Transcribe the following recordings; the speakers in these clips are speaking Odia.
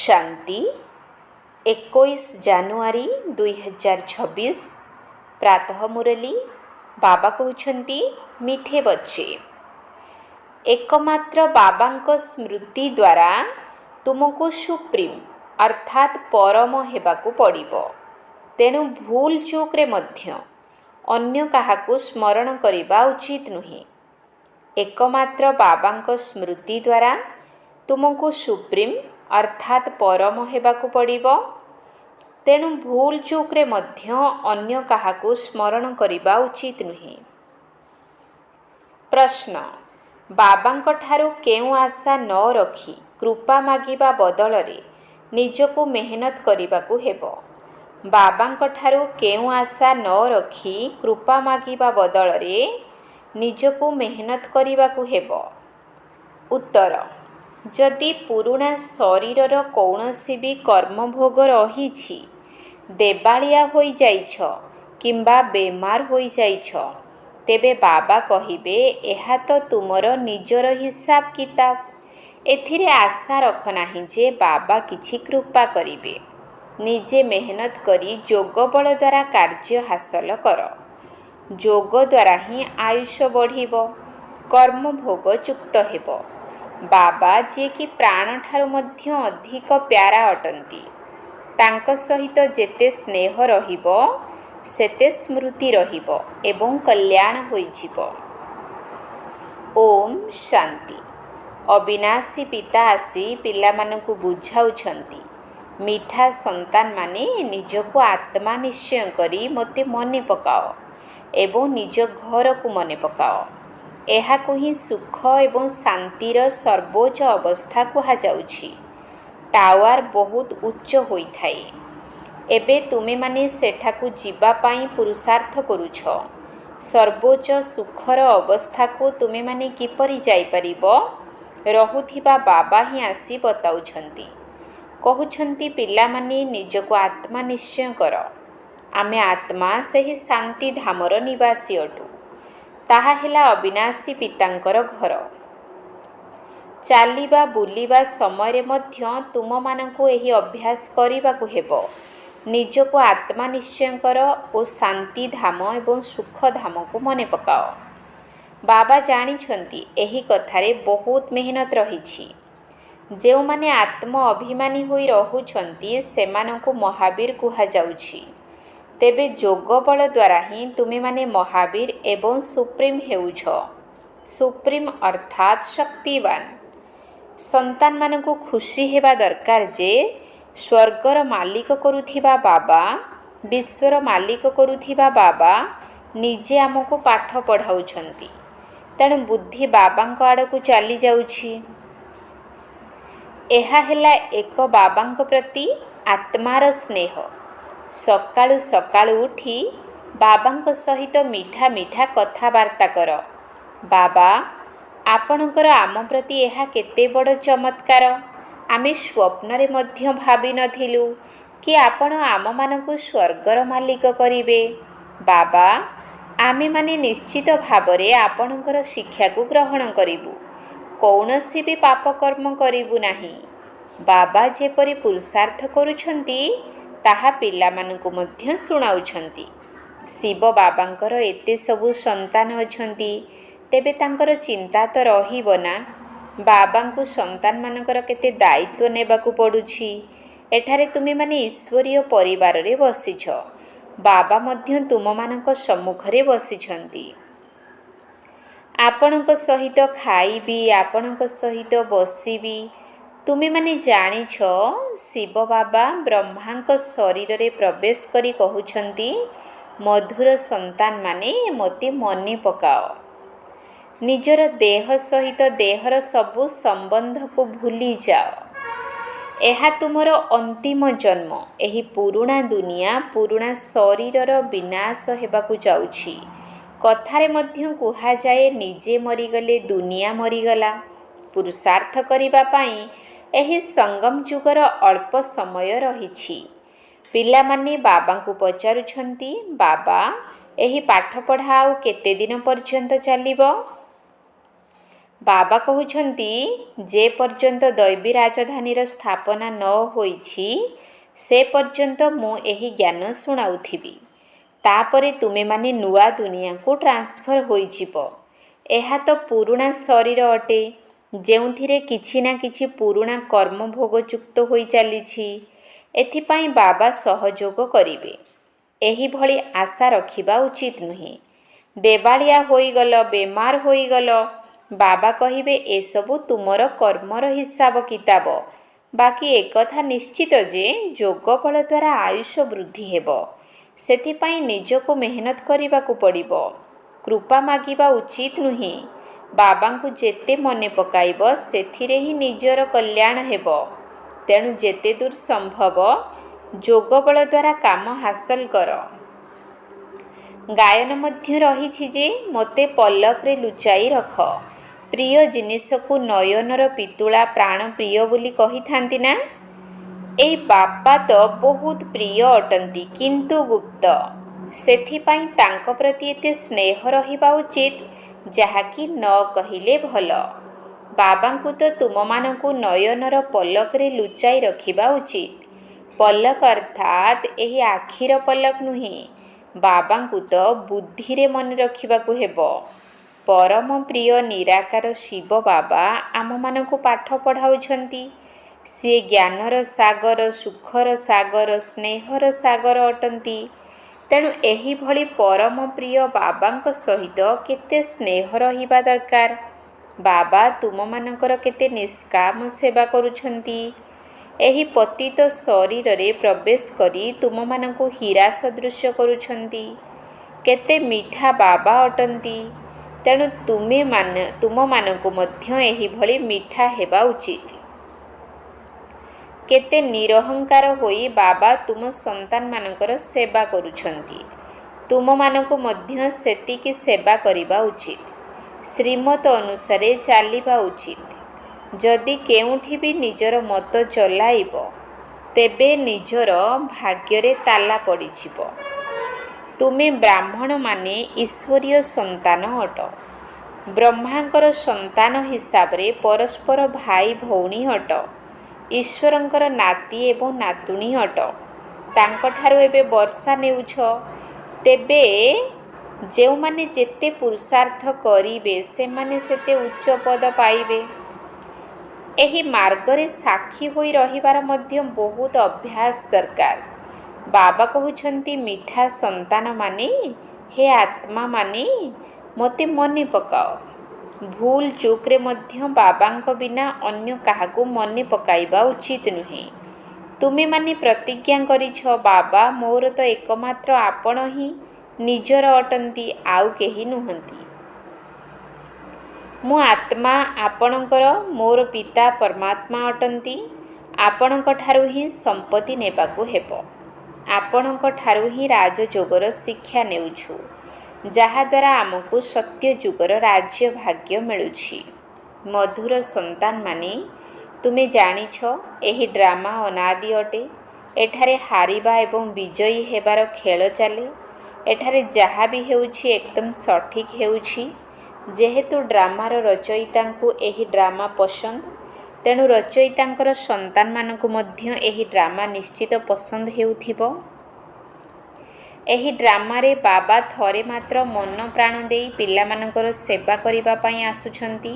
शांति 21 जानुआरी 2026 प्रातः मुरली बाबा कहते मीठे बच्चे एकमात्र बाबांक स्मृति द्वारा तुमको सुप्रीम अर्थात परम हेबाकु पड़िबो। तेणु भूल चूक्रे मध्य अन्य काहाकु स्मरण करिबा उचित नुहे। एकमात्र बाबांक स्मृति द्वारा तुमको सुप्रीम अर्थात परम हेबाकु पड़िबो। तेणु भूल चूक्रे मध्य अन्य काहाकु स्मरण करिबा उचित नुहे। प्रश्न बाबांक ठारू केउ आशा न रखी कृपा मागिबा बदलरे निजको मेहनत करिबाकु हेबो। बाबांक ठारू केउ आशा न रखी कृपा मागिबा बदलरे निजको मेहनत करिबाकु हेबो। उत्तर जदि पुरुणा शरीरर कौनसी भी कर्मभोग रही देवालिया होई जाइछ किंबा बेमार होई जाइछ तेबे बाबा कहिबे एहा तो तुमर निजर हिसाब किताब। एथिरे आशा रख नाही जे बाबा किछि कृपा करिबे। निजे मेहनत करी जोग बल द्वारा कार्य हासिल कर। जोग द्वारा ही आयुष बढ़िबो, कर्म भोग चुक्त हेबो। बाबा जे कि प्राण ठारू मध्य अधिक प्यारा अटंती, तांक सहित जेते स्नेह रहिबो सेते स्मृति रहिबो एवं कल्याण होई जिवो। ओम शांति। अविनाशी पिता आसी पिला मानकु बुझाउछंती मीठा संतान माने निजको आत्मा निश्चय करी मते मने पकाओ एवं निज घर को मने पकाओ। एहाकु ही सुख एवं शांतिर सर्वोच्च अवस्था कहा जाउछि। टावर बहुत उच्च होई थाए। एबे तुमे माने सेठाकु जीवा पाई पुरुषार्थ करूछ। सर्वोच्च सुखर अवस्था को तुमे माने किपरि जाई परिबो रहुथिबा बाबा ही आसी बताउछंती। कहउछंती पिला माने निजको आत्मा निश्चय कर। आमे आत्मा सेहि शांति धामर निवासी अटु। ताहा हेला अविनाशी पितांकर घर। चालिबा बुलिबा समय मध्य तुम मानकु एही अभ्यास करिबाकु हेबो। निजको आत्मा निश्चय कर और शांति धाम एवं सुख धाम को मने पकाओ। बाबा जानिछंती एही कथारे बहुत मेहनत रहिछि। जेउ माने आत्म अभिमानी होई रहुछंती सेमानकु महावीर कुहा जाउछि। तेबे जोग बल द्वारा ही तुमे माने महावीर एवं सुप्रीम हेउछ। सुप्रीम अर्थात शक्तिवान। संतान मानकु खुशी हेबा दरकार जे स्वर्गर मालिक करुथिबा बाबा, विश्वर मालिक करुथिबा बाबा निजे आमको पाठ पढ़ाउछंती। तेणु बुद्धि बाबांक आड़कु चली जाउछि। एहा हेला एक बाबांक प्रति आत्मार स्नेह। सकाळु सकाळु उठी बाबांक सहित मीठा मीठा कथाबार्ता कर। बाबा आपणकर आम प्रति एहा केते बड़ चमत्कार। आमे स्वप्नरे मध्य भाबी नथिलु कि आपण आम मानकु स्वर्गर मालिक करिवे। बाबा आमे माने निश्चित भावरे आपणकर शिक्षा को ग्रहण करिबु। कौनसी भी पाप कर्म करिबु नाही। बाबा जेपरि पुरुषार्थ करुछंती ताहा पिला मानकु मध्य सुनाउछंती। शिव बाबांकर एते सबु संतान अछंती तेबे तांकर चिंता तो रहिबो ना। बाबांकु संतान मानकर केते दायित्व नेबाकु पडुछि। एठारे तुमे माने ईश्वरीय परिवार रे बसिछ। बाबा मध्य तुम मानक सम्मुखरे बसिछंती। आपणक सहित खाइबी, आपणक सहित बसिबी। तुमे माने जानिछ शिव बाबा ब्रह्मांक शरीर रे प्रवेश करी कहउछंती मधुर संतान माने मते मने पकाओ। निजर देह सहित देहर सबु संबंध को भूली जाओ। एहा तुमर अंतिम जन्म। एही पुरुणा दुनिया पुरुणा शरीरर विनाश हेबाकु जाउछि। कथारे मध्य कुहा जाए निजे मरिगले दुनिया मरिगला। पुरुषार्थ करिबा पाई एही संगम जुगर अल्प समय रहिछि। पिला माने बाबांकु पचारुछंती बाबा एही पाठ पढ़ा आउ केते दिन पर्यंत चलिबो। ବାବା କହୁଛନ୍ତି ଯେ ପର୍ଯ୍ୟନ୍ତ ଦୈବୀ ରାଜଧାନୀର ସ୍ଥାପନା ନ ହୋଇଛି ସେ ପର୍ଯ୍ୟନ୍ତ ମୁଁ ଏହି ଜ୍ଞାନ ଶୁଣାଉଥିବି। ତାପରେ ତୁମେମାନେ ନୂଆ ଦୁନିଆକୁ ଟ୍ରାନ୍ସଫର ହୋଇଯିବ। ଏହା ତ ପୁରୁଣା ଶରୀର ଅଟେ ଯେଉଁଥିରେ କିଛି ନା କିଛି ପୁରୁଣା କର୍ମ ଭୋଗଯୁକ୍ତ ହୋଇ ଚାଲିଛି। ଏଥିପାଇଁ ବାବା ସହଯୋଗ କରିବେ। ଏହିଭଳି ଆଶା ରଖିବା ଉଚିତ ନୁହେଁ। ଦେବାଳିଆ ହୋଇଗଲ, ବେମାର ହୋଇଗଲ, ବାବା କହିବେ ଏସବୁ ତୁମର କର୍ମର ହିସାବ କିତାବ। ବାକି ଏକଥା ନିଶ୍ଚିତ ଯେ ଯୋଗ ବଳ ଦ୍ୱାରା ଆୟୁଷ ବୃଦ୍ଧି ହେବ। ସେଥିପାଇଁ ନିଜକୁ ମେହନତ କରିବାକୁ ପଡ଼ିବ। କୃପା ମାଗିବା ଉଚିତ ନୁହେଁ। ବାବାଙ୍କୁ ଯେତେ ମନେ ପକାଇବ ସେଥିରେ ହିଁ ନିଜର କଲ୍ୟାଣ ହେବ। ତେଣୁ ଯେତେ ଦୂର ସମ୍ଭବ ଯୋଗ ବଳ ଦ୍ୱାରା କାମ ହାସଲ କର। ଗାୟନ ମଧ୍ୟ ରହିଛି ଯେ ମୋତେ ପଲକରେ ଲୁଚାଇ ରଖ। ପ୍ରିୟ ଜିନିଷକୁ ନୟନର ପିତୁଳା ପ୍ରାଣ ପ୍ରିୟ ବୋଲି କହିଥାନ୍ତି ନା। ଏଇ ବାପା ତ ବହୁତ ପ୍ରିୟ ଅଟନ୍ତି କିନ୍ତୁ ଗୁପ୍ତ। ସେଥିପାଇଁ ତାଙ୍କ ପ୍ରତି ଏତେ ସ୍ନେହ ରହିବା ଉଚିତ ଯାହାକି ନ କହିଲେ ଭଲ। ବାବାଙ୍କୁ ତ ତୁମମାନଙ୍କୁ ନୟନର ପଲକରେ ଲୁଚାଇ ରଖିବା ଉଚିତ। ପଲକ ଅର୍ଥାତ୍ ଏହି ଆଖିର ପଲକ ନୁହେଁ। ବାବାଙ୍କୁ ତ ବୁଦ୍ଧିରେ ମନେ ରଖିବାକୁ ହେବ। ପରମ ପ୍ରିୟ ନିରାକାର ଶିବ ବାବା ଆମମାନଙ୍କୁ ପାଠ ପଢ଼ାଉଛନ୍ତି। ସିଏ ଜ୍ଞାନର ସାଗର, ସୁଖର ସାଗର, ସ୍ନେହର ସାଗର ଅଟନ୍ତି। ତେଣୁ ଏହିଭଳି ପରମ ପ୍ରିୟ ବାବାଙ୍କ ସହିତ କେତେ ସ୍ନେହ ରହିବା ଦରକାର। ବାବା ତୁମମାନଙ୍କର କେତେ ନିଷ୍କାମ ସେବା କରୁଛନ୍ତି। ଏହି ପତିତ ଶରୀରରେ ପ୍ରବେଶ କରି ତୁମମାନଙ୍କୁ ହୀରା ସଦୃଶ କରୁଛନ୍ତି। କେତେ ମିଠା ବାବା ଅଟନ୍ତି। ତେଣୁ ତୁମମାନଙ୍କୁ ମଧ୍ୟ ଏହିଭଳି ମିଠା ହେବା ଉଚିତ। କେତେ ନିରହଙ୍କାର ହୋଇ ବାବା ତୁମ ସନ୍ତାନମାନଙ୍କର ସେବା କରୁଛନ୍ତି। ତୁମମାନଙ୍କୁ ମଧ୍ୟ ସେତିକି ସେବା କରିବା ଉଚିତ। ଶ୍ରୀମତ ଅନୁସାରେ ଚାଲିବା ଉଚିତ। ଯଦି କେଉଁଠି ବି ନିଜର ମତ ଚଲାଇବ ତେବେ ନିଜର ଭାଗ୍ୟରେ ତାଲା ପଡ଼ିଯିବ। ତୁମେ ବ୍ରାହ୍ମଣମାନେ ଈଶ୍ୱରୀୟ ସନ୍ତାନ ଅଟ। ବ୍ରହ୍ମାଙ୍କର ସନ୍ତାନ ହିସାବରେ ପରସ୍ପର ଭାଇ ଭଉଣୀ ଅଟ। ଈଶ୍ୱରଙ୍କର ନାତି ଏବଂ ନାତୁଣୀ ଅଟ। ତାଙ୍କଠାରୁ ଏବେ ବର୍ଷା ନେଉଛ। ତେବେ ଯେଉଁମାନେ ଯେତେ ପୁରୁଷାର୍ଥ କରିବେ ସେମାନେ ସେତେ ଉଚ୍ଚ ପଦ ପାଇବେ। ଏହି ମାର୍ଗରେ ସାକ୍ଷୀ ହୋଇ ରହିବାର ମଧ୍ୟ ବହୁତ ଅଭ୍ୟାସ ଦରକାର। ବାବା କହୁଛନ୍ତି ମିଠା ସନ୍ତାନମାନେ, ହେ ଆତ୍ମାମାନେ, ମୋତେ ମନେ ପକାଅ। ଭୁଲ ଚୁକ୍ରେ ମଧ୍ୟ ବାବାଙ୍କ ବିନା ଅନ୍ୟ କାହାକୁ ମନେ ପକାଇବା ଉଚିତ ନୁହେଁ। ତୁମେମାନେ ପ୍ରତିଜ୍ଞା କରିଛ ବାବା ମୋର ତ ଏକମାତ୍ର ଆପଣ ହିଁ ନିଜର ଅଟନ୍ତି, ଆଉ କେହି ନୁହନ୍ତି। ମୁଁ ଆତ୍ମା ଆପଣଙ୍କର, ମୋର ପିତା ପରମାତ୍ମା ଅଟନ୍ତି। ଆପଣଙ୍କଠାରୁ ହିଁ ସମ୍ପତ୍ତି ନେବାକୁ ହେବ। ଆପଣଙ୍କଠାରୁ ହିଁ ରାଜଯୋଗର ଶିକ୍ଷା ନେଉଛୁ, ଯାହାଦ୍ୱାରା ଆମକୁ ସତ୍ୟଯୁଗର ରାଜ୍ୟ ଭାଗ୍ୟ ମିଳୁଛି। ମଧୁର ସନ୍ତାନମାନେ, ତୁମେ ଜାଣିଛ ଏହି ଡ୍ରାମା ଅନାଦି ଅଟେ। ଏଠାରେ ହାରିବା ଏବଂ ବିଜୟୀ ହେବାର ଖେଳ ଚାଲେ। ଏଠାରେ ଯାହା ବି ହେଉଛି ଏକଦମ ସଠିକ୍ ହେଉଛି। ଯେହେତୁ ଡ୍ରାମାର ରଚୟିତାଙ୍କୁ ଏହି ଡ୍ରାମା ପସନ୍ଦ, ତେଣୁ ରଚୟିତାଙ୍କର ସନ୍ତାନମାନଙ୍କୁ ମଧ୍ୟ ଏହି ଡ୍ରାମା ନିଶ୍ଚିତ ପସନ୍ଦ ହେଉଥିବ। ଏହି ଡ୍ରାମାରେ ବାବା ଥରେ ମାତ୍ର ମନ ପ୍ରାଣ ଦେଇ ପିଲାମାନଙ୍କର ସେବା କରିବା ପାଇଁ ଆସୁଛନ୍ତି।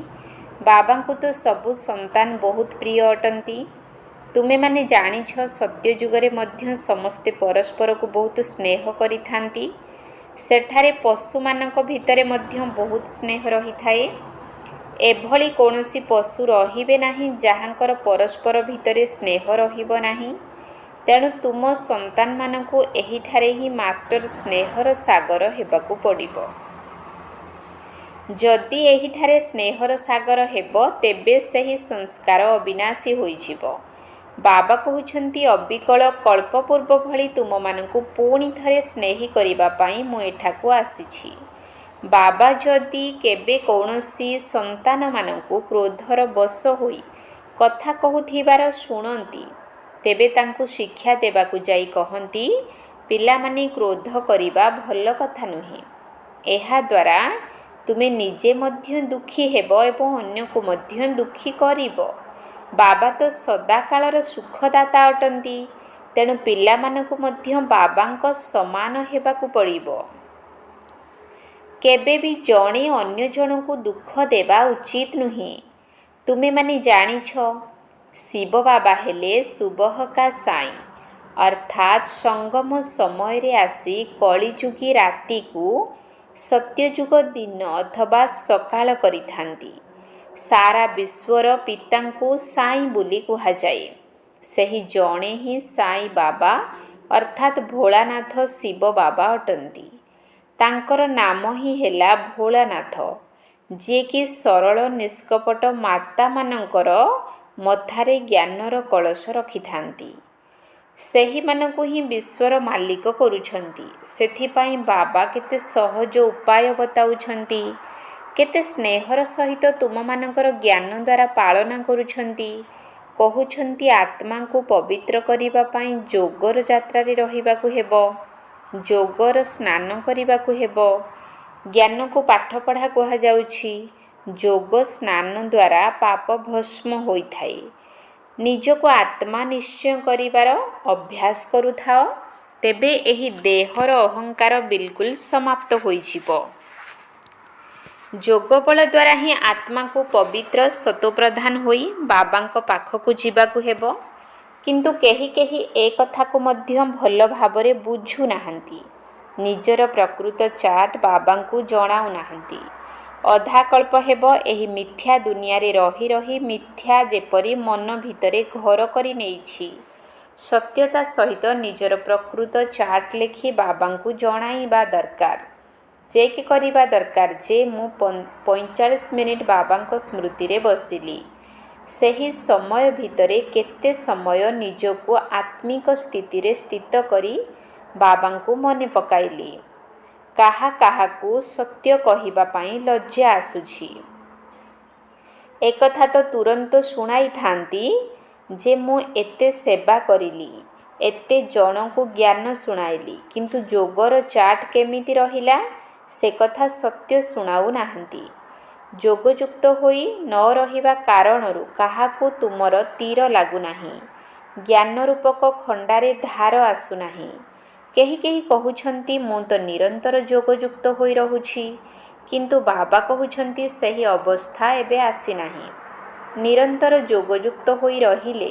ବାବାଙ୍କୁ ତ ସବୁ ସନ୍ତାନ ବହୁତ ପ୍ରିୟ ଅଟନ୍ତି। ତୁମେମାନେ ଜାଣିଛ ସତ୍ୟଯୁଗରେ ମଧ୍ୟ ସମସ୍ତେ ପରସ୍ପରକୁ ବହୁତ ସ୍ନେହ କରିଥାନ୍ତି। ସେଠାରେ ପଶୁମାନଙ୍କ ଭିତରେ ମଧ୍ୟ ବହୁତ ସ୍ନେହ ରହିଥାଏ। ଏଭଳି କୌଣସି ପଶୁ ରହିବେ ନାହିଁ ଯାହାଙ୍କର ପରସ୍ପର ଭିତରେ ସ୍ନେହ ରହିବ ନାହିଁ। ତେଣୁ ତୁମ ସନ୍ତାନମାନଙ୍କୁ ଏହିଠାରେ ହିଁ ମାଷ୍ଟର ସ୍ନେହର ସାଗର ହେବାକୁ ପଡ଼ିବ। ଯଦି ଏହିଠାରେ ସ୍ନେହର ସାଗର ହେବ ତେବେ ସେହି ସଂସ୍କାର ଅବିନାଶୀ ହୋଇଯିବ। ବାବା କହୁଛନ୍ତି ଅବିକଳ କଳ୍ପପୂର୍ବ ଭଳି ତୁମମାନଙ୍କୁ ପୁଣି ଥରେ ସ୍ନେହୀ କରିବା ପାଇଁ ମୁଁ ଏଠାକୁ ଆସିଛି। ବାବା ଯଦି କେବେ କୌଣସି ସନ୍ତାନମାନଙ୍କୁ କ୍ରୋଧର ବଶ ହୋଇ କଥା କହୁଥିବାର ଶୁଣନ୍ତି ତେବେ ତାଙ୍କୁ ଶିକ୍ଷା ଦେବାକୁ ଯାଇ କହନ୍ତି ପିଲାମାନେ କ୍ରୋଧ କରିବା ଭଲ କଥା ନୁହେଁ। ଏହାଦ୍ୱାରା ତୁମେ ନିଜେ ମଧ୍ୟ ଦୁଃଖୀ ହେବ ଏବଂ ଅନ୍ୟକୁ ମଧ୍ୟ ଦୁଃଖୀ କରିବ। ବାବା ତ ସଦାକାଳର ସୁଖଦାତା ଅଟନ୍ତି। ତେଣୁ ପିଲାମାନଙ୍କୁ ମଧ୍ୟ ବାବାଙ୍କ ସମାନ ହେବାକୁ ପଡ଼ିବ। କେବେ ବି ଜଣେ ଅନ୍ୟ ଜଣଙ୍କୁ ଦୁଃଖ ଦେବା ଉଚିତ ନୁହେଁ। ତୁମେମାନେ ଜାଣିଛ, ଶିବ ବାବା ହେଲେ ସୁବହ କା ସାଇଁ, ଅର୍ଥାତ୍ ସଙ୍ଗମ ସମୟରେ ଆସି କଳିଯୁଗୀ ରାତିକୁ ସତ୍ୟଯୁଗ ଦିନ ଅଥବା ସକାଳ କରିଥାନ୍ତି। ସାରା ବିଶ୍ୱର ପିତାଙ୍କୁ ସାଇଁ ବୋଲି କୁହାଯାଏ। ସେହି ଜଣେ ହିଁ ସାଇଁ ବାବା ଅର୍ଥାତ୍ ଭୋଳାନାଥ ଶିବ ବାବା ଅଟନ୍ତି। ତାଙ୍କର ନାମ ହିଁ ହେଲା ଭୋଳାନାଥ, ଯିଏକି ସରଳ ନିଷ୍କପଟ ମାତାମାନଙ୍କର ମଥାରେ ଜ୍ଞାନର କଳସ ରଖିଥାନ୍ତି। ସେହିମାନଙ୍କୁ ହିଁ ବିଶ୍ୱର ମାଲିକ କରୁଛନ୍ତି। ସେଥିପାଇଁ ବାବା କେତେ ସହଜ ଉପାୟ ବତାଉଛନ୍ତି, କେତେ ସ୍ନେହର ସହିତ ତୁମମାନଙ୍କର ଜ୍ଞାନ ଦ୍ୱାରା ପାଳନ କରୁଛନ୍ତି। କହୁଛନ୍ତି ଆତ୍ମାଙ୍କୁ ପବିତ୍ର କରିବା ପାଇଁ ଯୋଗର ଯାତ୍ରାରେ ରହିବାକୁ ହେବ, ଯୋଗର ସ୍ନାନ କରିବାକୁ ହେବ। ଜ୍ଞାନକୁ ପାଠପଢ଼ା କୁହାଯାଉଛି। ଯୋଗ ସ୍ନାନ ଦ୍ୱାରା ପାପ ଭସ୍ମ ହୋଇଥାଏ। ନିଜକୁ ଆତ୍ମା ନିଶ୍ଚୟ କରିବାର ଅଭ୍ୟାସ କରୁଥାଅ, ତେବେ ଏହି ଦେହର ଅହଙ୍କାର ବିଲକୁଲ ସମାପ୍ତ ହୋଇଯିବ। ଯୋଗ ବଳ ଦ୍ୱାରା ହିଁ ଆତ୍ମାକୁ ପବିତ୍ର ସତୋପ୍ରଧାନ ହୋଇ ବାବାଙ୍କ ପାଖକୁ ଯିବାକୁ ହେବ। କିନ୍ତୁ କେହି କେହି ଏ କଥାକୁ ମଧ୍ୟ ଭଲ ଭାବରେ ବୁଝୁନାହାନ୍ତି। ନିଜର ପ୍ରକୃତ ଚାର୍ଟ ବାବାଙ୍କୁ ଜଣାଉନାହାନ୍ତି। ଅଧାକଳ୍ପ ହେବ ଏହି ମିଥ୍ୟା ଦୁନିଆରେ ରହି ରହି ମିଥ୍ୟା ଯେପରି ମନ ଭିତରେ ଘର କରି ନେଇଛି। ସତ୍ୟତା ସହିତ ନିଜର ପ୍ରକୃତ ଚାର୍ଟ ଲେଖି ବାବାଙ୍କୁ ଜଣାଇବା ଦରକାର। ଚେକ୍ କରିବା ଦରକାର ଯେ ମୁଁ 45 ମିନିଟ୍ ବାବାଙ୍କ ସ୍ମୃତିରେ ବସିଲି। ସେହି ସମୟ ଭିତରେ କେତେ ସମୟ ନିଜକୁ ଆତ୍ମିକ ସ୍ଥିତିରେ ସ୍ଥିତ କରି ବାବାଙ୍କୁ ମନେ ପକାଇଲି। କାହାକୁ ସତ୍ୟ କହିବା ପାଇଁ ଲଜ୍ଜା ଆସୁଛି। ଏକଥା ତ ତୁରନ୍ତ ଶୁଣାଇଥାନ୍ତି ଯେ ମୁଁ ଏତେ ସେବା କରିଲି, ଏତେ ଜଣଙ୍କୁ ଜ୍ଞାନ ଶୁଣାଇଲି, କିନ୍ତୁ ଯୋଗର ଚାର୍ଟ କେମିତି ରହିଲା ସେ କଥା ସତ୍ୟ ଶୁଣାଉ ନାହାନ୍ତି। ଯୋଗଯୁକ୍ତ ହୋଇ ନ ରହିବା କାରଣରୁ କାହାକୁ ତୁମର ତୀର ଲାଗୁନାହିଁ। ଜ୍ଞାନ ରୂପକ ଖଣ୍ଡାରେ ଧାର ଆସୁନାହିଁ। କେହି କେହି କହୁଛନ୍ତି ମୁଁ ତ ନିରନ୍ତର ଯୋଗଯୁକ୍ତ ହୋଇ ରହୁଛି, କିନ୍ତୁ ବାବା କହୁଛନ୍ତି ସେହି ଅବସ୍ଥା ଏବେ ଆସିନାହିଁ। ନିରନ୍ତର ଯୋଗଯୁକ୍ତ ହୋଇ ରହିଲେ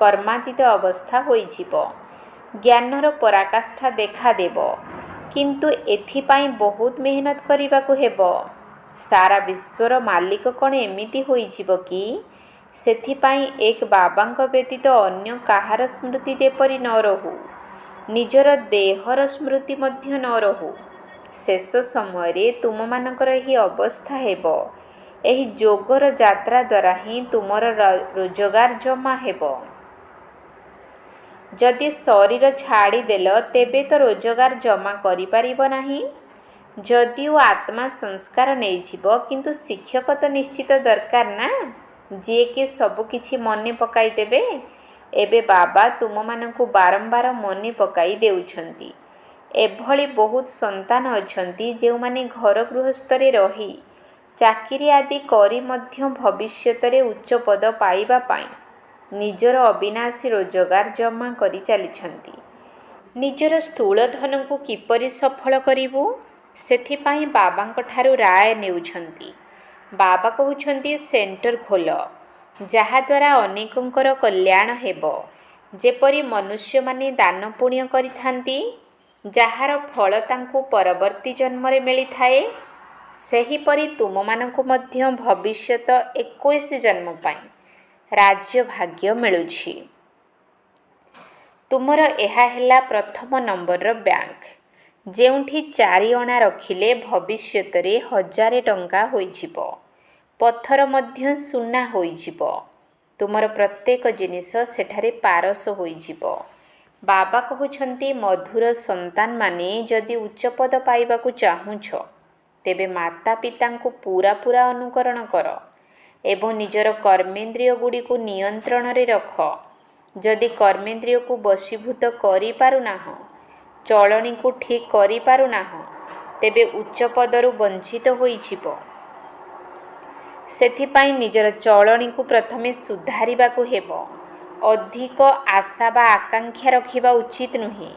କର୍ମାତୀତ ଅବସ୍ଥା ହୋଇଯିବ। ଜ୍ଞାନର ପରାକାଷ୍ଠା ଦେଖାଦେବ, କିନ୍ତୁ ଏଥିପାଇଁ ବହୁତ ମେହନତ କରିବାକୁ ହେବ। ସାରା ବିଶ୍ୱର ମାଲିକ କ'ଣ ଏମିତି ହୋଇଯିବ କି? ସେଥିପାଇଁ ଏକ ବାବାଙ୍କ ବ୍ୟତୀତ ଅନ୍ୟ କାହାର ସ୍ମୃତି ଯେପରି ନ ରହୁ, ନିଜର ଦେହର ସ୍ମୃତି ମଧ୍ୟ ନ ରହୁ। ଶେଷ ସମୟରେ ତୁମମାନଙ୍କର ଏହି ଅବସ୍ଥା ହେବ। ଏହି ଯୋଗର ଯାତ୍ରା ଦ୍ୱାରା ହିଁ ତୁମର ରୋଜଗାର ଜମା ହେବ। ଯଦି ଶରୀର ଛାଡ଼ିଦେଲ ତେବେ ତ ରୋଜଗାର ଜମା କରିପାରିବ ନାହିଁ। ଯଦିଓ ଆତ୍ମା ସଂସ୍କାର ନେଇଯିବ, କିନ୍ତୁ ଶିକ୍ଷକ ତ ନିଶ୍ଚିତ ଦରକାର ନା, ଯିଏକି ସବୁକିଛି ମନେ ପକାଇ ଦେବେ। ଏବେ ବାବା ତୁମମାନଙ୍କୁ ବାରମ୍ବାର ମନେ ପକାଇ ଦେଉଛନ୍ତି। ଏଭଳି ବହୁତ ସନ୍ତାନ ଅଛନ୍ତି ଯେଉଁମାନେ ଘର ଗୃହସ୍ଥରେ ରହି ଚାକିରି ଆଦି କରି ମଧ୍ୟ ଭବିଷ୍ୟତରେ ଉଚ୍ଚ ପଦ ପାଇବା ପାଇଁ ନିଜର ଅବିନାଶୀ ରୋଜଗାର ଜମା କରି ଚାଲିଛନ୍ତି। ନିଜର ସ୍ଥୂଳ ଧନକୁ କିପରି ସଫଳ କରିବୁ, ସେଥିପାଇଁ ବାବାଙ୍କଠାରୁ ରାୟ ନେଉଛନ୍ତି। ବାବା କହୁଛନ୍ତି ସେଣ୍ଟର ଖୋଲ, ଯାହାଦ୍ୱାରା ଅନେକଙ୍କର କଲ୍ୟାଣ ହେବ। ଯେପରି ମନୁଷ୍ୟମାନେ ଦାନ ପୁଣ୍ୟ କରିଥାନ୍ତି, ଯାହାର ଫଳ ତାଙ୍କୁ ପରବର୍ତ୍ତୀ ଜନ୍ମରେ ମିଳିଥାଏ, ସେହିପରି ତୁମମାନଙ୍କୁ ମଧ୍ୟ ଭବିଷ୍ୟତ 21 ଜନ୍ମ ପାଇଁ ରାଜ୍ୟଭାଗ୍ୟ ମିଳୁଛି। ତୁମର ଏହା ହେଲା ପ୍ରଥମ ନମ୍ବରର ବ୍ୟାଙ୍କ, ଯେଉଁଠି 4 ଅଣା ରଖିଲେ ଭବିଷ୍ୟତରେ 1000 ଟଙ୍କା ହୋଇଯିବ। ପଥର ମଧ୍ୟ ସୁନା ହୋଇଯିବ। ତୁମର ପ୍ରତ୍ୟେକ ଜିନିଷ ସେଠାରେ ପାରସ ହୋଇଯିବ। ବାବା କହୁଛନ୍ତି ମଧୁର ସନ୍ତାନମାନେ ଯଦି ଉଚ୍ଚପଦ ପାଇବାକୁ ଚାହୁଁଛ, ତେବେ ମାତା ପିତାଙ୍କୁ ପୂରା ଅନୁକରଣ କର ଏବଂ ନିଜର କର୍ମେନ୍ଦ୍ରିୟ ଗୁଡ଼ିକୁ ନିୟନ୍ତ୍ରଣରେ ରଖ। ଯଦି କର୍ମେନ୍ଦ୍ରିୟକୁ ବଶୀଭୂତ କରିପାରୁନାହଁ, ଚଳଣିକୁ ଠିକ୍ କରିପାରୁନାହଁ, ତେବେ ଉଚ୍ଚ ପଦରୁ ବଞ୍ଚିତ ହୋଇଯିବ। ସେଥିପାଇଁ ନିଜର ଚଳଣିକୁ ପ୍ରଥମେ ସୁଧାରିବାକୁ ହେବ। ଅଧିକ ଆଶା ବା ଆକାଂକ୍ଷା ରଖିବା ଉଚିତ ନୁହେଁ।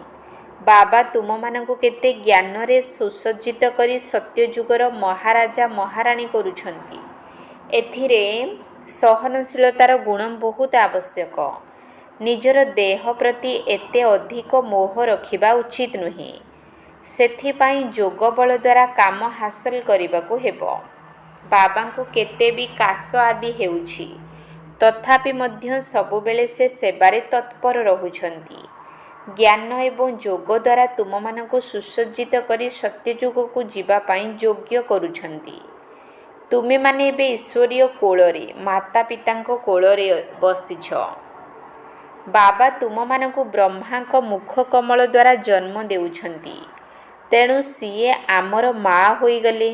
ବାବା ତୁମମାନଙ୍କୁ କେତେ ଜ୍ଞାନରେ ସୁସଜ୍ଜିତ କରି ସତ୍ୟଯୁଗର ମହାରାଜା ମହାରାଣୀ କରୁଛନ୍ତି। ଏଥିରେ ସହନଶୀଳତାର ଗୁଣ ବହୁତ ଆବଶ୍ୟକ। ନିଜର ଦେହ ପ୍ରତି ଏତେ ଅଧିକ ମୋହ ରଖିବା ଉଚିତ ନୁହେଁ। ସେଥିପାଇଁ ଯୋଗ ବଳ ଦ୍ୱାରା କାମ ହାସଲ କରିବାକୁ ହେବ। ବାବାଙ୍କୁ କେତେ ବି କାଶ ଆଦି ହେଉଛି, ତଥାପି ମଧ୍ୟ ସବୁବେଳେ ସେ ସେବାରେ ତତ୍ପର ରହୁଛନ୍ତି। ଜ୍ଞାନ ଏବଂ ଯୋଗ ଦ୍ୱାରା ତୁମମାନଙ୍କୁ ସୁସଜ୍ଜିତ କରି ସତ୍ୟଯୁଗକୁ ଯିବା ପାଇଁ ଯୋଗ୍ୟ କରୁଛନ୍ତି। ତୁମେମାନେ ଏବେ ଈଶ୍ୱରୀୟ କୋଳରେ, ମାତା ପିତାଙ୍କ କୋଳରେ ବସିଛ। ବାବା ତୁମମାନଙ୍କୁ ବ୍ରହ୍ମାଙ୍କ ମୁଖ କମଳ ଦ୍ୱାରା ଜନ୍ମ ଦେଉଛନ୍ତି। ତେଣୁ ସିଏ ଆମର ମା ହୋଇଗଲେ।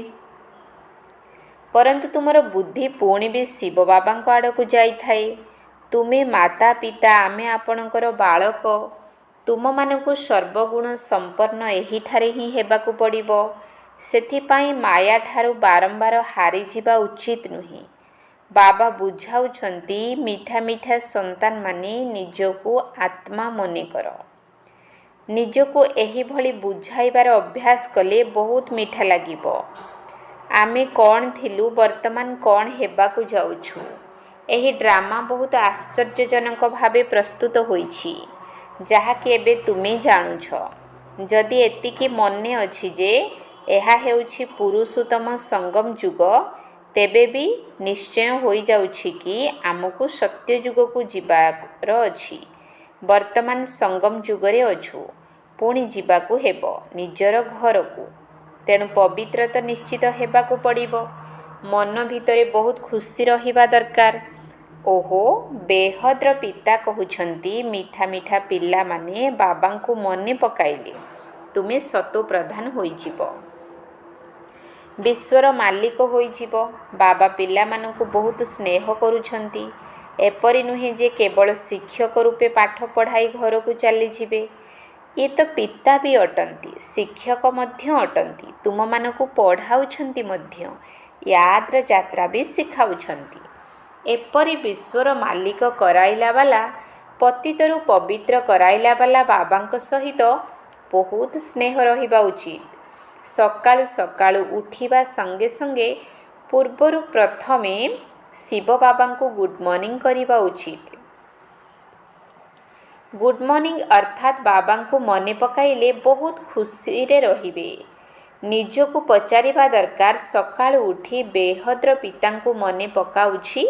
ପରନ୍ତୁ ତୁମର ବୁଦ୍ଧି ପୁଣି ବି ଶିବ ବାବାଙ୍କ ଆଡ଼କୁ ଯାଇଥାଏ। ତୁମେ ମାତା ପିତା, ଆମେ ଆପଣଙ୍କର ବାଳକ। ତୁମମାନଙ୍କୁ ସର୍ବଗୁଣ ସମ୍ପନ୍ନ ଏହିଠାରେ ହିଁ ହେବାକୁ ପଡ଼ିବ। ସେଥିପାଇଁ ମାୟାଠାରୁ ବାରମ୍ବାର ହାରିଯିବା ଉଚିତ ନୁହେଁ। ବାବା ବୁଝାଉଛନ୍ତି, ମିଠା ମିଠା ସନ୍ତାନମାନେ ନିଜକୁ ଆତ୍ମା ମନେକର। ନିଜକୁ ଏହିଭଳି ବୁଝାଇବାର ଅଭ୍ୟାସ କଲେ ବହୁତ ମିଠା ଲାଗିବ। ଆମେ କ'ଣ ଥିଲୁ, ବର୍ତ୍ତମାନ କ'ଣ ହେବାକୁ ଯାଉଛୁ। ଏହି ଡ୍ରାମା ବହୁତ ଆଶ୍ଚର୍ଯ୍ୟଜନକ ଭାବେ ପ୍ରସ୍ତୁତ ହୋଇଛି, ଯାହାକି ଏବେ ତୁମେ ଜାଣୁଛ। ଯଦି ଏତିକି ମନେ ଅଛି ଯେ ଏହା ହେଉଛି ପୁରୁଷୋତ୍ତମ ସଙ୍ଗମ ଯୁଗ, ତେବେ ବି ନିଶ୍ଚୟ ହୋଇଯାଉଛି କି ଆମକୁ ସତ୍ୟଯୁଗକୁ ଯିବାର ଅଛି। ବର୍ତ୍ତମାନ ସଙ୍ଗମ ଯୁଗରେ ଅଛୁ, ପୁଣି ଯିବାକୁ ହେବ ନିଜର ଘରକୁ। ତେଣୁ ପବିତ୍ର ତ ନିଶ୍ଚିତ ହେବାକୁ ପଡ଼ିବ। ମନ ଭିତରେ ବହୁତ ଖୁସି ରହିବା ଦରକାର। ଓହୋ, ବେହଦ୍ର ପିତା କହୁଛନ୍ତି, ମିଠା ମିଠା ପିଲାମାନେ ବାବାଙ୍କୁ ମନେ ପକାଇଲେ ତୁମେ ସତୋପ୍ରଧାନ ହୋଇଯିବ, ବିଶ୍ୱର ମାଲିକ ହୋଇଯିବ। ବାବା ପିଲାମାନଙ୍କୁ ବହୁତ ସ୍ନେହ କରୁଛନ୍ତି। ଏପରି ନୁହେଁ ଯେ କେବଳ ଶିକ୍ଷକ ରୂପେ ପାଠ ପଢ଼ାଇ ଘରକୁ ଚାଲିଯିବେ। ଇଏ ତ ପିତା ବି ଅଟନ୍ତି, ଶିକ୍ଷକ ମଧ୍ୟ ଅଟନ୍ତି, ତୁମମାନଙ୍କୁ ପଢ଼ାଉଛନ୍ତି ମଧ୍ୟ, ୟାଦ୍ର ଯାତ୍ରା ବି ଶିଖାଉଛନ୍ତି। ଏପରି ବିଶ୍ୱର ମାଲିକ କରାଇଲା ବାଲା, ପତିତରୁ ପବିତ୍ର କରାଇଲା ବାଲା ବାବାଙ୍କ ସହିତ ବହୁତ ସ୍ନେହ ରହିବା ଉଚିତ। ସକାଳୁ ସକାଳୁ ଉଠିବା ସଙ୍ଗେ ସଙ୍ଗେ ପୂର୍ବରୁ ପ୍ରଥମେ ଶିବ ବାବାଙ୍କୁ ଗୁଡ୍ ମର୍ଣ୍ଣିଂ କରିବା ଉଚିତ। ଗୁଡ୍ ମର୍ଣ୍ଣିଂ ଅର୍ଥାତ୍ ବାବାଙ୍କୁ ମନେ ପକାଇଲେ ବହୁତ ଖୁସିରେ ରହିବେ। ନିଜକୁ ପଚାରିବା ଦରକାର, ସକାଳୁ ଉଠି ବେହଦ୍ର ପିତାଙ୍କୁ ମନେ ପକାଉଛି।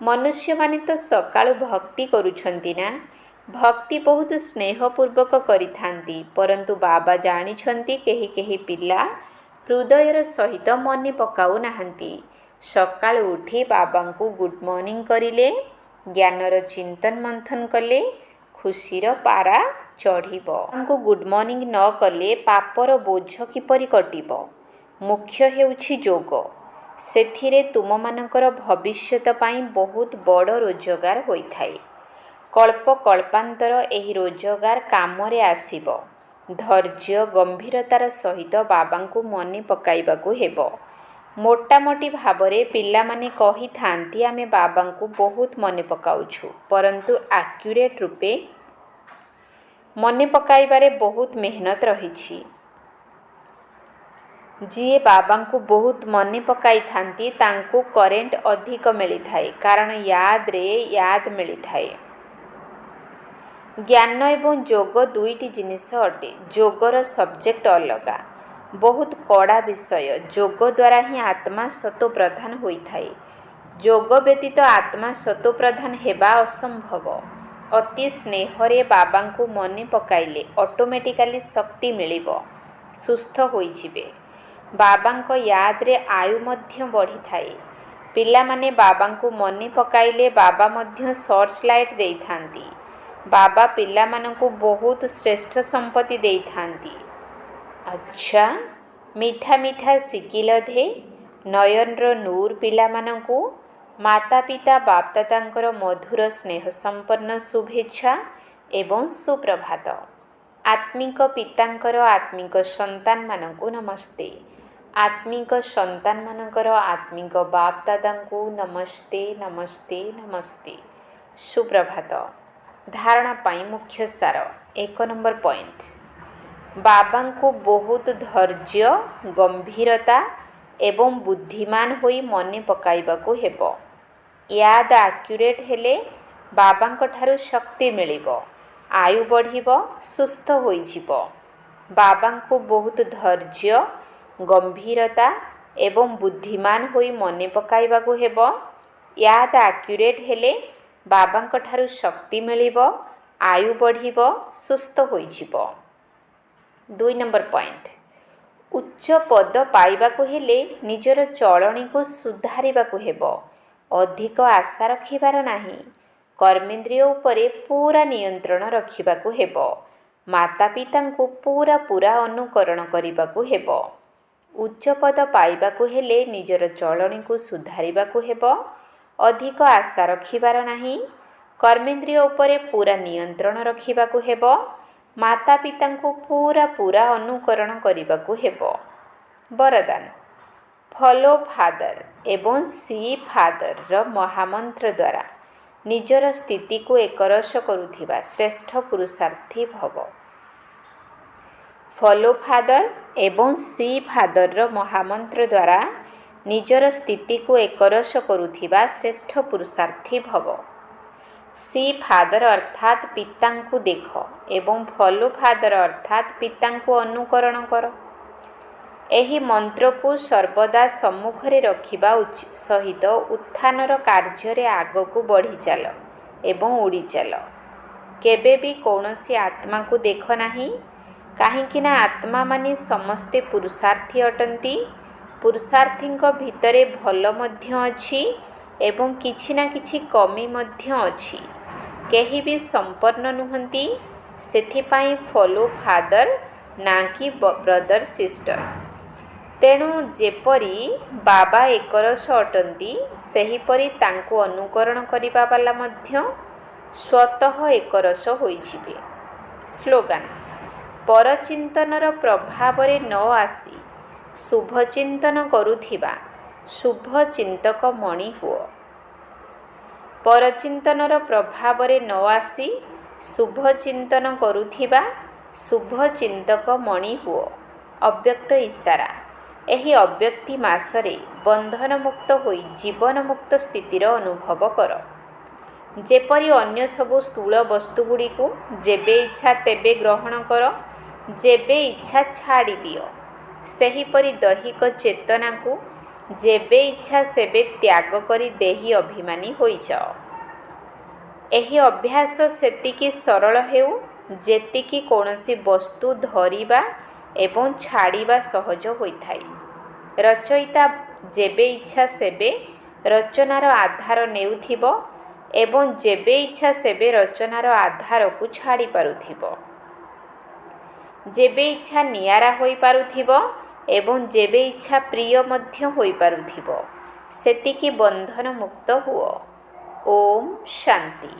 ମନୁଷ୍ୟମାନେ ତ ସକାଳୁ ଭକ୍ତି କରୁଛନ୍ତି ନା। ଭକ୍ତି ବହୁତ ସ୍ନେହପୂର୍ବକ କରିଥାନ୍ତି, ପରନ୍ତୁ ବାବା ଜାଣିଛନ୍ତି କେହି କେହି ପିଲା ହୃଦୟର ସହିତ ମନେ ପକାଉନାହାନ୍ତି। ସକାଳୁ ଉଠି ବାବାଙ୍କୁ ଗୁଡ୍ ମର୍ଣ୍ଣିଂ କରିଲେ, ଜ୍ଞାନର ଚିନ୍ତନ ମନ୍ଥନ କଲେ, ଖୁସିର ପାରା ଚଢ଼ିବ। ତାଙ୍କୁ ଗୁଡ୍ ମର୍ଣ୍ଣିଂ ନ କଲେ ପାପର ବୋଝ କିପରି କଟିବ? ମୁଖ୍ୟ ହେଉଛି ଯୋଗ। ସେଥିରେ ତୁମମାନଙ୍କର ଭବିଷ୍ୟତ ପାଇଁ ବହୁତ ବଡ଼ ରୋଜଗାର ହୋଇଥାଏ। କଳ୍ପ କଳ୍ପାନ୍ତର ଏହି ରୋଜଗାର କାମରେ ଆସିବ। ଧୈର୍ଯ୍ୟ ଗମ୍ଭୀରତାର ସହିତ ବାବାଙ୍କୁ ମନେ ପକାଇବାକୁ ହେବ। ମୋଟାମୋଟି ଭାବରେ ପିଲାମାନେ କହିଥାନ୍ତି, ଆମେ ବାବାଙ୍କୁ ବହୁତ ମନେ ପକାଉଛୁ, ପରନ୍ତୁ ଆକ୍ୟୁରେଟ୍ ରୂପେ ମନେ ପକାଇବାରେ ବହୁତ ମେହନତ ରହିଛି। ଯିଏ ବାବାଙ୍କୁ ବହୁତ ମନେ ପକାଇଥାନ୍ତି ତାଙ୍କୁ କରେଣ୍ଟ ଅଧିକ ମିଳିଥାଏ, କାରଣ ୟାଦ୍ରେ ୟାଦ୍ ମିଳିଥାଏ। ଜ୍ଞାନ ଏବଂ ଯୋଗ ଦୁଇଟି ଜିନିଷ ଅଟେ। ଯୋଗର ସବଜେକ୍ଟ ଅଲଗା, ବହୁତ କଡ଼ା ବିଷୟ। ଯୋଗ ଦ୍ୱାରା ହିଁ ଆତ୍ମା ସତୋପ୍ରଧାନ ହୋଇଥାଏ। ଯୋଗ ବ୍ୟତୀତ ଆତ୍ମା ସତୋପ୍ରଧାନ ହେବା ଅସମ୍ଭବ। ଅତି ସ୍ନେହରେ ବାବାଙ୍କୁ ମନେ ପକାଇଲେ ଅଟୋମେଟିକାଲି ଶକ୍ତି ମିଳିବ, ସୁସ୍ଥ ହୋଇଯିବେ। ବାବାଙ୍କ ୟାଦ୍ରେ ଆୟୁ ମଧ୍ୟ ବଢ଼ିଥାଏ। ପିଲାମାନେ ବାବାଙ୍କୁ ମନେ ପକାଇଲେ ବାବା ମଧ୍ୟ ସର୍ଚ୍ଚ ଲାଇଟ୍ ଦେଇଥାନ୍ତି। ବାବା ପିଲାମାନଙ୍କୁ ବହୁତ ଶ୍ରେଷ୍ଠ ସମ୍ପତ୍ତି ଦେଇଥାନ୍ତି। ଆଚ୍ଛା, ମିଠା ମିଠା ଶିକିଲଧେ ନୟନର ନୂର ପିଲାମାନଙ୍କୁ ମାତା ପିତା ବାପଦାଦାଙ୍କର ମଧୁର ସ୍ନେହ ସମ୍ପନ୍ନ ଶୁଭେଚ୍ଛା ଏବଂ ସୁପ୍ରଭାତ। आत्मिक पितांकर आत्मिक संतान मानकु नमस्ते। आत्मिक संतान मानकर आत्मिक बाप दादांकु नमस्ते नमस्ते नमस्ते। सुप्रभात। धारणा पाई मुख्य सार 1 नंबर पॉइंट। बाबा को बहुत धैर्य गंभीरता एवं बुद्धिमान होई मने पकाइबाकु हेबो। याद एक्यूरेट हेले बाबांक ठारू शक्ति मिलिबो, आयु बढ़िबो, सुस्थ होइजिबो। बाबांको बहुत धैर्य गंभीरता एवं बुद्धिमान होई मने पकाइबाकु हेबो। याद एक्यूरेट हेले बाबांक ठारू शक्ति मिलिबो, आयु बढ़िबो, सुस्थ होइजिबो। 2 नंबर पॉइंट। उच्च पद पाइबाकु हेले निजर चलणी को सुधारिबाकु हेबो। अधिक आशा रखिबार नाही। कर्मेंद्रिय उपरे पूरा नियंत्रण रखिबाकु हेबो। माता पिता को पूरा अनुकरण करिबाकु हेबो। उच्च पद पाइबाकु हेले निजर चलणी को सुधारिबाकु हेबो। अधिक आशा रखिबार नाही। कर्मेंद्रिय उपरे पूरा नियंत्रण रखिबाकु हेबो। माता पिता को पूरा अनुकरण करिबाकु हेबो। वरदान। फॉलो फादर एवं सी फादर र महामंत्र द्वारा निजर स्थिति को एकरस करुथिबा श्रेष्ठ पुरुषार्थी भव। फॉलो फादर एवं सी फादर र महामंत्र द्वारा निजर स्थिति को एकरस करुथिबा श्रेष्ठ पुरुषार्थी भव। सी फादर अर्थात पिता को देख एवं फॉलो फादर अर्थात पिता को अनुकरण कर। एही मंत्र को सर्वदा सम्मुखरे रखिबा सहित उत्थानर कार्य आग को बढ़ी चल एवं उड़ी चल। केबे भी कौनसी आत्मा को देख नाही, काहींकि ना आत्मा माने समस्ते पुरुषार्थी अटंती। पुरुषार्थी भितरे भल मध्य अछि एवं किछि ना किछि कमी मध्य अछि। केही भी संपन्न नुहंती। सेथिपाई फॉलो फादर ना कि ब्रदर सिस्टर। तेणु जेपरी बाबा एकरस अटंती सेहीपरि तांको अनुकरण करिबा वाला मध्य स्वतः एकरस होइजिबे। स्लोगान। परचिंतनर प्रभावरे न आसी शुभ चिंतन करुथिबा शुभ चिंतक मणि हुओ। परचिंतनर प्रभावरे न आसी शुभ चिंतन करुथिबा शुभ चिंतक मणि हुओ। अव्यक्त इशारा। एही अव्यक्ति मासरे बंधन मुक्त होई जीवन मुक्त स्थितिर अनुभव कर। जेपरि अन्य सबु स्थूल वस्तुगुड़ी को जेबे इच्छा तेबे ग्रहण कर, जेबे इच्छा छाड़ी दियो। सेहीपरि दैहिक चेतना को जेबे इच्छा सेबे त्याग करी देही अभिमानी होई जाओ। एही अभ्यास सेतिकी सरल हेउ जेतिकी कौनसी वस्तु धरिबा एवं छाड़िबा सहज होइथाई। रचयिता जेबे इच्छा सेबे रचनार आधार नेउथिबो एवं जेबे इच्छा सेबे रचनार आधार को छाड़ी पारुथिबो। जेबे इच्छा नियारा होई पारुथिबो एवं जेबे इच्छा प्रिय मध्य होई पारुथिबो। सेतिकी बंधन मुक्त हुओ। ओम शांति।